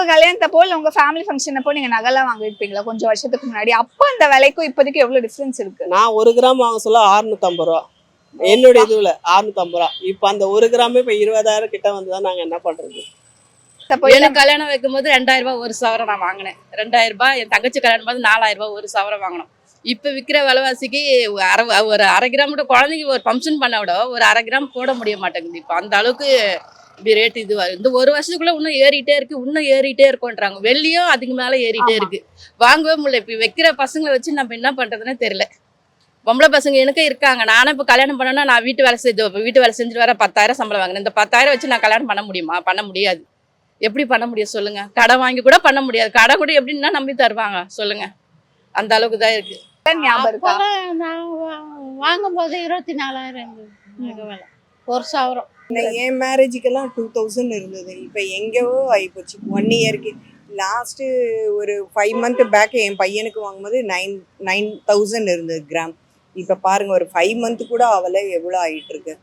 உங்க கல்யாணத்தப்போ இல்ல உங்க ஃபேமிலி ஃபங்க்ஷன் அப்போ நீங்க நகைலாம் வாங்கிருப்பீங்களா கொஞ்சம் வருஷத்துக்கு முன்னாடி? அப்போ அந்த விலைக்கும் இப்போதைக்கு எவ்வளவு டிஃபரன்ஸ் இருக்கு? நான் 1 கிராம் வாங்க சொல்ல 650 ரூபா, என்னுடைய இதுல 650 ரூபா. இப்ப அந்த 1 கிராமே இப்ப 20,000 கிட்ட வந்துதான் நாங்க என்ன பண்றது? எனக்கு கல்யாணம் வைக்கும்போது 2000 ரூபாய் ஒரு சவரம் நான் வாங்கினேன். 2000 ரூபாய். என் தங்கச்சி கல்யாணம் போது 4000 ரூபாய் ஒரு சவரம் வாங்கினோம். இப்ப விற்கிற விலைவாசிக்கு ஒரு அரை கிராம் கூட குழந்தைக்கு ஒரு ஃபங்க்ஷன் பண்ண விட ஒரு அரை கிராம் போட முடிய மாட்டேங்குது. இப்போ அந்த அளவுக்கு இப்படி ரேட் இது இந்த ஒரு வருஷத்துக்குள்ள இன்னும் ஏறிட்டே இருக்கு, இன்னும் ஏறிட்டே இருக்கும்ன்றாங்க. வெள்ளியும் அதுக்கு மேல ஏறிட்டே இருக்கு. வாங்கவே முடியல. இப்ப வைக்கிற பசங்களை வச்சு நம்ம என்ன பண்றதுன்னு தெரியல. பொம்பளை பசங்க எனக்கு இருக்காங்க. நானும் இப்போ கல்யாணம் பண்ணணும்னா நான் வீட்டு வேலை செஞ்சுட்டு வர 10,000 சம்பளம் வாங்கினேன். இந்த 10,000 வச்சு நான் கல்யாணம் பண்ண முடியுமா? பண்ண முடியாது. எப்படி பண்ண முடியும் சொல்லுங்க? கடன் வாங்கி கூட பண்ண முடியாது. கடன் கூட எப்படின்னா நம்பி தருவாங்க சொல்லுங்க? அந்த அளவுக்கு தான் இருக்கு. வாங்கும் போது 24,000 ஒரு சவரம். என் மேரேஜுக்கெல்லாம் 2000 இருந்தது. இப்போ எங்கேவோ ஆகிப்போச்சு 1 இயருக்கு. லாஸ்ட்டு ஒரு 5 மந்த் பேக் என் பையனுக்கு வாங்கும்போது 9,000 இருந்தது கிராம். இப்போ பாருங்க ஒரு 5 மந்த் கூட அவளை எவ்வளோ ஆகிட்டு இருக்கு.